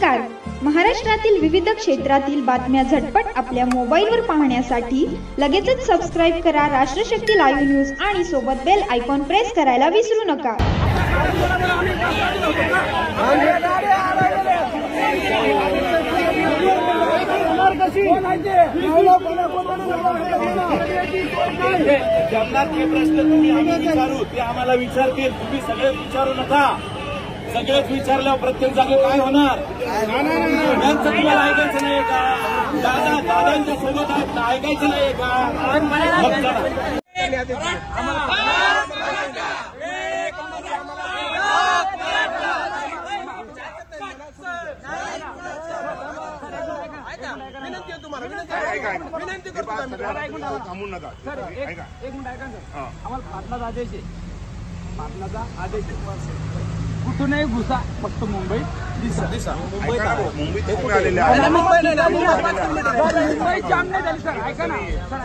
नमस्कार. महाराष्ट्रातील विविध क्षेत्रातील बातम्या झटपट आपल्या मोबाईलवर पाहण्यासाठी लगेचच सबस्क्राईब करा राष्ट्रशक्ती लाईव्ह न्यूज आणि सोबत बेल आयकॉन प्रेस करायला विसरू नका. जगन्नाथ प्रश्न तुम्ही विचारू ते आम्हाला विचारतील, तुम्ही सगळे विचारू नका. सगळेच विचारल्यावर प्रत्येक जागी काय होणार? यांचं तुम्हाला ऐकायचं नाही का? दादांच्या सोबत ऐकायचं नाही का? विनंती करतो थांबून नका. सर एक मिनिट ऐका सर, आम्हाला पाटलाचा आदेश आहे. पाटलाचा आदेश कुठूनही घुसा, फक्त मुंबईत दिसा. मुंबईत मुंबई जाम नाही झाली सर. ऐका ना सर,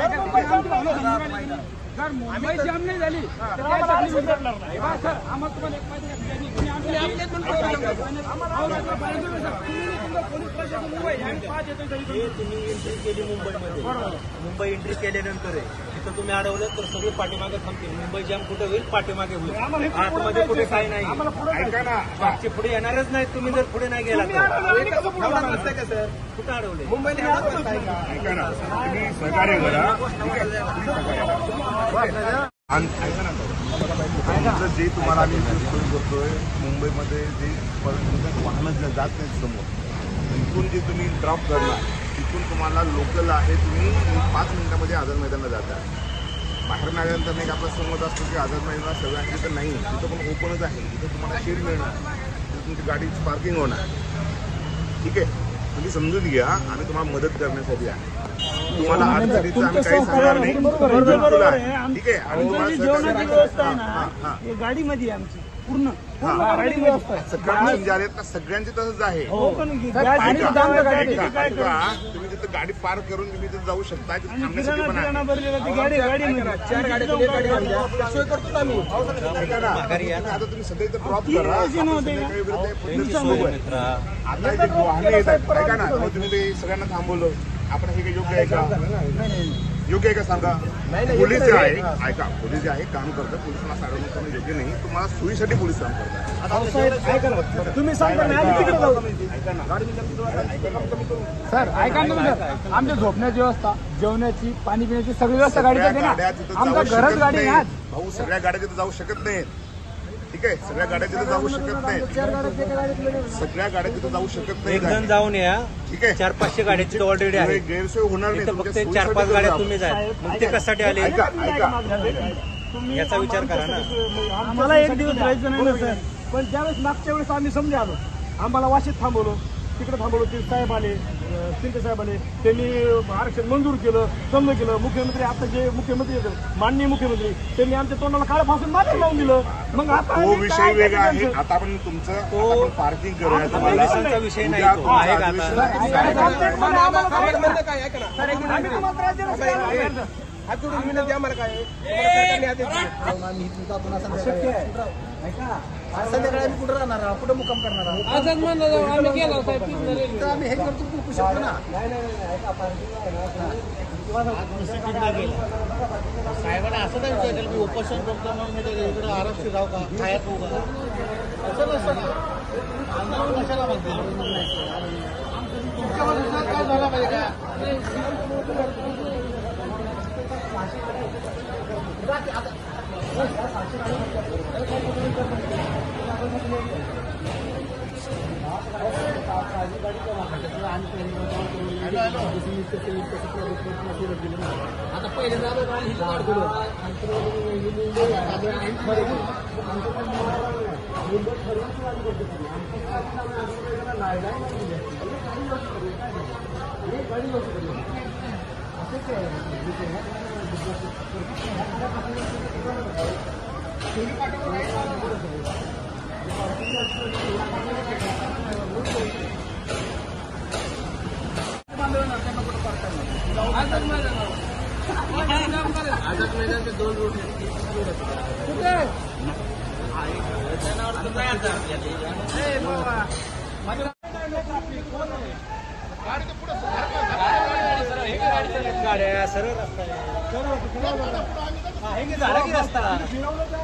जर मुंबई जाम नाही झाली तर काय सर आम्हाला तुम्हाला एक माहिती तुम्ही एंट्री केली मुंबईमध्ये, मुंबई एंट्री केल्यानंतर तिथं तुम्ही अडवलं तर सगळे पाठीमागे थांबतील. मुंबई जाम कुठे होईल? पाठीमागे होईल. आतमध्ये कुठे काय नाही. मागचे पुढे येणारच नाही. तुम्ही जर पुढे नाही गेला तर सर कुठं अडवले? मुंबईला सहकार्य करा. जे तुम्हाला आम्ही सोयी करतोय मुंबईमध्ये, जे वाहनं जात नाहीत समोर, इथून जे तुम्ही ड्रॉप करणार तिथून तुम्हाला लोकल आहे, तुम्ही 5 मिनिटांमध्ये आझाद मैदानाला जाता. बाहेर आल्यानंतर नाही आपला संमत असतो की आझाद मैदानात सगळ्यांची तर नाही, तिथं पण ओपनच आहे. तिथं तुम्हाला शेड मिळणार, तिथं तुमची गाडीची पार्किंग होणार. ठीक आहे, तुम्ही समजून घ्या. आम्ही तुम्हाला मदत करण्यासाठी आहे. तुम्हाला अडचणीचं आम्ही काही सांगणार नाही. ठीक आहे. आणि तुम्हाला गाडीमध्ये आमची पूर्ण सगळ्यांचे आले तर सगळ्यांचे तसंच आहे. तुम्ही तिथं गाडी पार्क करून तुम्ही तिथे जाऊ शकता. थांबण्यासाठी पण आहे. आता तुम्ही सगळे इथं ड्रॉप करा. आता जे वाहने येत आहेत ऐका ना, तुम्ही ते सगळ्यांना थांबवलं. आपण हे काही योग्य आहे का? योग्य आहे का सांगा? पोलीस जे आहे, ऐका, पोलीस जे आहे काम करतात. पोलिसांना साडवणूक करणं योग्य नाही. तुम्हाला सोयीसाठी पोलीस काम करतात. तुम्ही सांगा सर, ऐका ना सर, आमच्या झोपण्याची व्यवस्था, जेवणाची, पाणी पिण्याची सगळी व्यवस्था गाडीची आहे ना. आमच्या घरच गाडी आहे. भाऊ सगळ्या गाड्या तिथे जाऊ शकत नाहीत. ठीक आहे, सगळ्या गाड्या तिथे जाऊ शकत नाही. सगळ्या गाड्या तिथे जाऊ शकत नाही. एकदम जाऊन या. ठीक आहे, 400-500 गाड्या तिथे ऑलरेडी आहे. गैरसोय होणार नाही. फक्त 4-5 गाड्या तुम्हीच आहे. मग ते कशासाठी आले? ऐका याचा विचार करा ना. आम्हाला एक दिवस राहायचं नाही ना सर. पण ज्यावेळेस मागच्या वेळेस आम्ही समजा आलो, आम्हाला वाशीत थांबवलं, तिकडे थांबवलं. ते साहेब आले, शिंदे साहेब आले, त्यांनी आरक्षण मंजूर केलं, समज केलं. मुख्यमंत्री, आता जे मुख्यमंत्री माननीय मुख्यमंत्री, त्यांनी आमच्या तोंडाला काळ फासून मागे लावून दिलं. मग आता तो विषय वेगळा आहे. आता आपण तुमचं पार्किंग करूया. पोलिसांचा विषय नाही तो आहे का? हात जोडून विनंती आम्हाला काय संध्याकाळी आम्ही कुठं राहणार आहोत? कुठं मुक्काम करणार आहोत? आम्ही हे करतो खूप शकतो ना. साहेबांना असं नाही विचारलं मी उपोषण करतो म्हणून इकडे आरक्षित राहू का? खायात होऊ का? असं नसतं ना. आंदोलन कशाला म्हणते? तुमच्यावर विश्वास काय झाला पाहिजे का? आता पहिले आझाद मैदानचे 2 रूट कुठे गाड्या सरळ रस्ता आहे. आहे की झाला की रस्ता? फिरवलं तर